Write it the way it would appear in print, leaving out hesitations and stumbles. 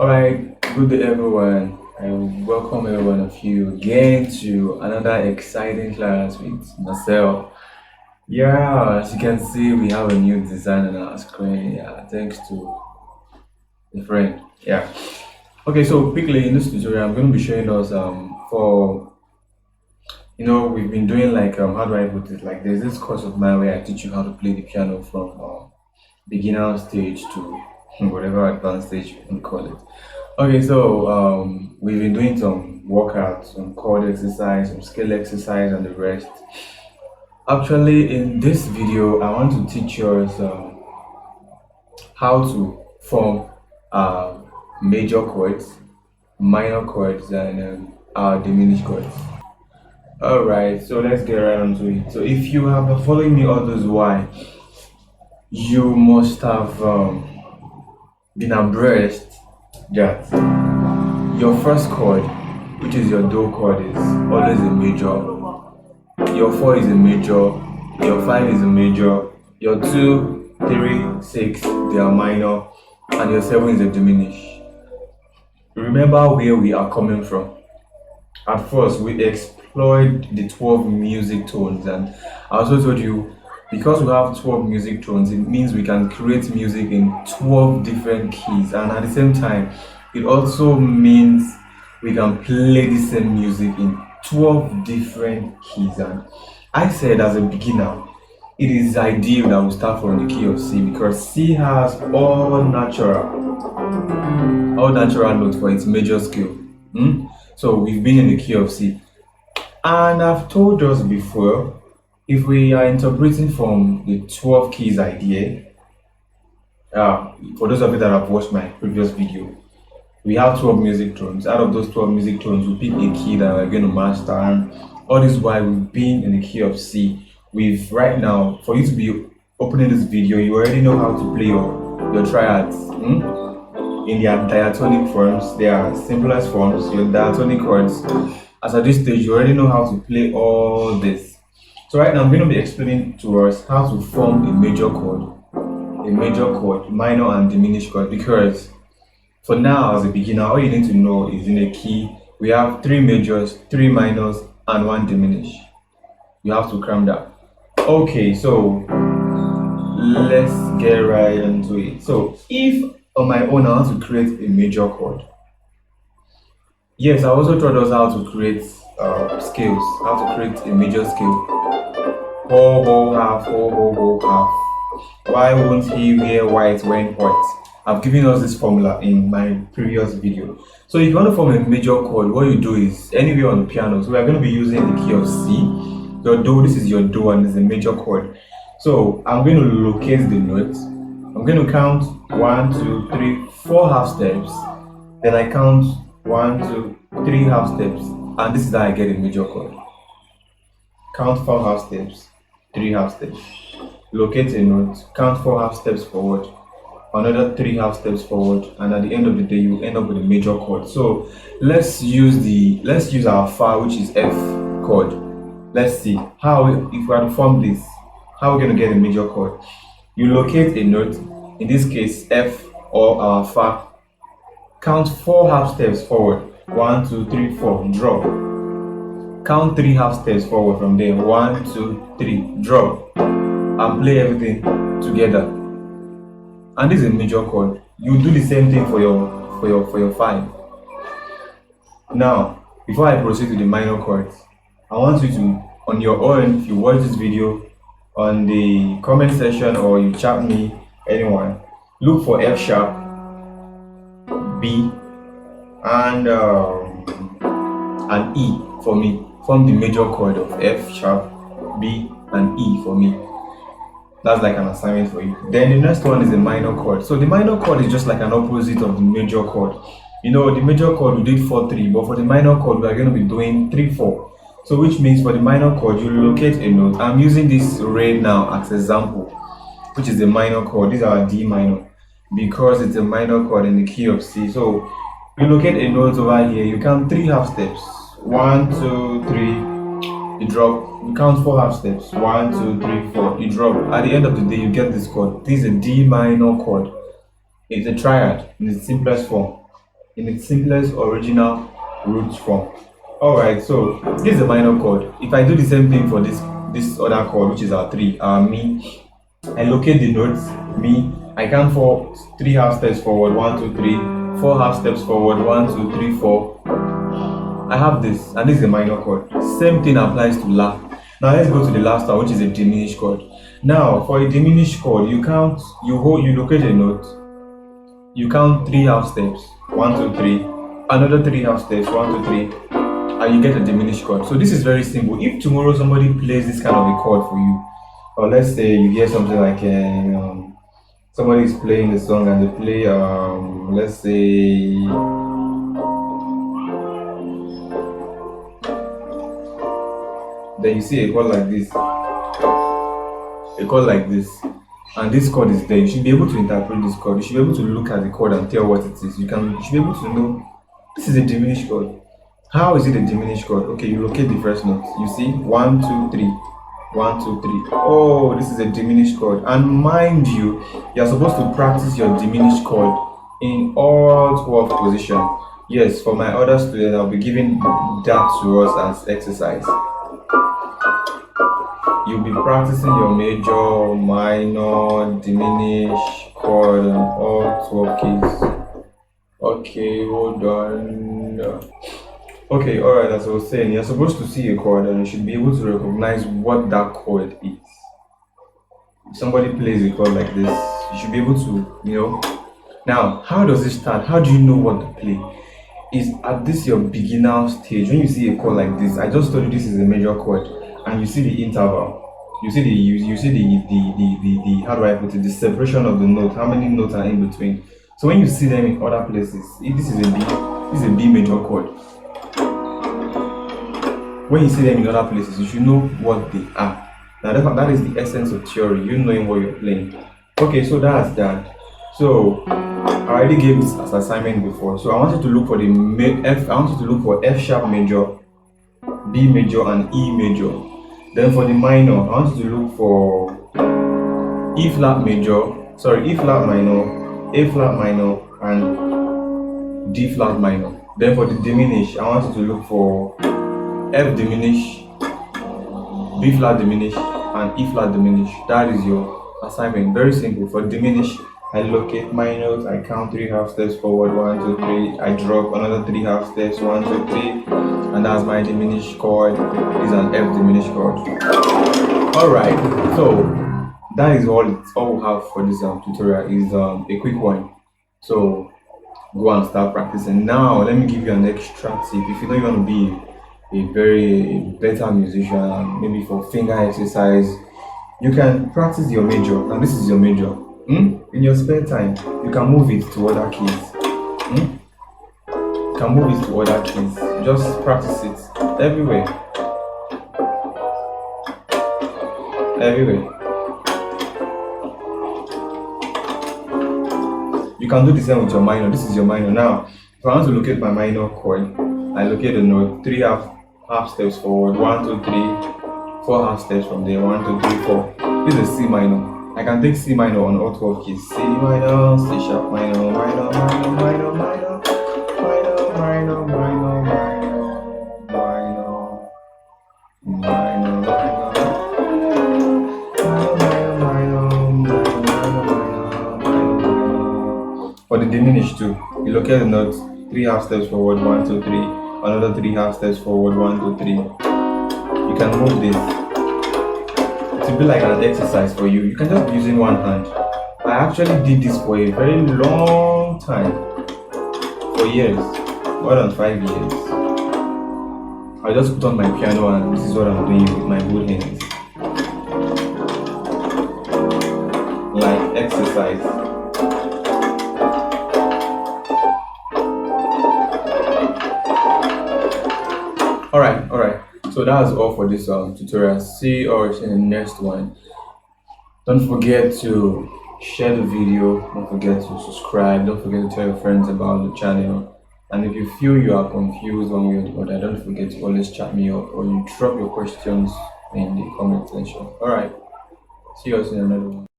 Alright, good day everyone. I welcome every one of you again to another exciting class with myself. Yeah, as you can see, we have a new design on our screen. Yeah, thanks to the friend. Yeah. Okay, so quickly in this tutorial, I'm going to be showing us for we've been doing like how do I put it? Like there's this course of mine where I teach you how to play the piano from beginner stage to whatever advanced stage you can call it. Okay, so we've been doing some workouts, some chord exercise, some scale exercise, and the rest. Actually, in this video, I want to teach us how to form uh, major chords, minor chords, and diminished chords. All right, so let's get right onto it. So if you have been following me all this while, you must have been abreast that your first chord, which is your do chord, is always a major. Your 4 is a major, your 5 is a major, your 2, 3, 6, they are minor, and your 7 is a diminish. Remember where we are coming from. At first, we explored the 12 music tones, and I also told you because we have 12 music tones, it means we can create music in 12 different keys, and at the same time, it also means we can play the same music in 12 different keys. And I said, as a beginner, it is ideal that we start from the key of C because C has all natural notes for its major scale. So we've been in the key of C, and I've told us before, if we are interpreting from the 12 keys idea, for those of you that have watched my previous video, we have 12 music tones. Out of those 12 music tones, we pick a key that we're going to master, and all this while we've been in the key of C. We've right now, for you to be opening this video, you already know how to play your triads in their diatonic forms, their simplest forms, your diatonic chords. As at this stage, you already know how to play all this. So right now, I'm going to be explaining to us how to form a major chord, minor and diminished chord, because for now, as a beginner, all you need to know is in a key, we have 3 majors, 3 minors, and 1 diminish. You have to cram that. Okay, so let's get right into it. So if on my own I want to create a major chord, yes, I also taught us how to create scales, how to create a major scale. Ho, ho, half, ho, ho, ho, half. Why won't he wear white when white? I've given us this formula in my previous video. So if you want to form a major chord, what you do is anywhere on the piano. So we are going to be using the key of C. Your do, this is your do, and it's a major chord. So I'm going to locate the notes. I'm going to count 1, 2, 3, 4 half steps. Then I count 1, 2, 3 half steps, and this is how I get a major chord. Count 4 half steps, 3 half steps. Locate a note, count 4 half steps forward, another 3 half steps forward, and at the end of the day you end up with a major chord. So let's use our fa, which is F chord. Let's see how, if we are to form this, how we're going to get a major chord. You locate a note, in this case F or our fa, count 4 half steps forward, 1, 2, 3, 4, drop. Count 3 half steps forward from there, 1, 2, 3, drop, and play everything together. And this is a major chord. You do the same thing for your 5. Now, before I proceed to the minor chords, I want you to, on your own, if you watch this video, on the comment section or you chat me, anyone, look for F sharp, B, and E for me. Form the major chord of F sharp, B, and E for me. That's like an assignment for you. Then the next one is a minor chord. So the minor chord is just like an opposite of the major chord. You know, the major chord we did 4-3, but for the minor chord we are going to be doing 3-4. So which means for the minor chord you locate a note. I'm using this red now as example, which is a minor chord. These are D minor because it's a minor chord in the key of C. So you locate a note over here. You count 3 half steps. 1, 2, 3. You drop. You count 4 half steps. 1, 2, 3, 4. You drop. At the end of the day, you get this chord. This is a D minor chord. It's a triad in its simplest form. in its simplest original root form. Alright, so this is a minor chord. If I do the same thing for this other chord, which is our three, our mi, I locate the notes, mi, I count for 3 half steps forward, 1, 2, 3, 4 half steps forward, 1, 2, 3, 4. I have this, and this is a minor chord. Same thing applies to La. Now let's go to the last one, which is a diminished chord. Now for a diminished chord, you locate a note, you count 3 half steps, 1, 2, 3, another 3 half steps, 1, 2, 3, and you get a diminished chord. So this is very simple. If tomorrow somebody plays this kind of a chord for you, or let's say you hear something like somebody is playing the song and they play let's say then you see a chord like this, and this chord is there. You should be able to interpret this chord. You should be able to look at the chord and tell what it is. You should be able to know this is a diminished chord. How is it a diminished chord? Okay, you locate the first note. You see 1, 2, 3, 1, 2, 3. Oh, this is a diminished chord. And mind you, you're supposed to practice your diminished chord in all 12 positions. Yes, for my other students, I'll be giving that to us as exercise. You'll be practicing your major, minor, diminished chord on all 12 keys. Okay, hold on. Okay, alright, as I was saying, you're supposed to see a chord and you should be able to recognize what that chord is. If somebody plays a chord like this, you should be able to, Now, how does it start? How do you know what to play? Is at this your beginner stage. When you see a chord like this, I just told you this is a major chord, and you see the interval. You see the how do I put it? The separation of the note. How many notes are in between? So when you see them in other places, this is a B major chord. When you see them in other places, you should know what they are. Now that is the essence of theory, you knowing what you're playing. Okay, so that's that. So I already gave this as assignment before. So I want you to look for I want you to look for F sharp major, B major, and E major. Then for the minor, I want you to look for E flat minor, A flat minor, and D flat minor. Then for the diminish, I want you to look for F diminish, B flat diminish, and E flat diminish. That is your assignment. Very simple. For diminish, I locate my notes, I count 3 half steps forward, 1, 2, 3, I drop another 3 half steps, 1, 2, 3, and that's my diminished chord. Is an F diminished chord. Alright, so that is all we have for this tutorial. Is a quick one. So go and start practicing. Now let me give you an extra tip. If you know you want to be a better musician, maybe for finger exercise, you can practice your major. Now this is your major. In your spare time, you can move it to other keys. You can move it to other keys. Just practice it everywhere. You can do the same with your minor. This is your minor. Now, if I want to locate my minor chord, I locate the note, 3 half steps forward, 1, 2, 3, 4 half steps from there, 1, 2, 3, 4. This is C minor. I can take C minor on all 12 keys. C minor, C sharp minor, minor, minor, minor, minor, minor, minor, minor, minor, minor. For the diminished too, you locate the notes, 3 half steps forward, 1, 2, 3, another 3 half steps forward, 1, 2, 3. You can move this. To be like an exercise for you. You can just be using one hand. I actually did this for a very long time, for years, more than 5 years. I just put on my piano and this is what I'm doing with my both hands, like exercise. Alright. So that's all for this tutorial. See you all in the next one. Don't forget to share the video. Don't forget to subscribe. Don't forget to tell your friends about the channel. And if you feel you are confused one way or the other, don't forget to always chat me up or you drop your questions in the comment section. Alright. See you all in another one.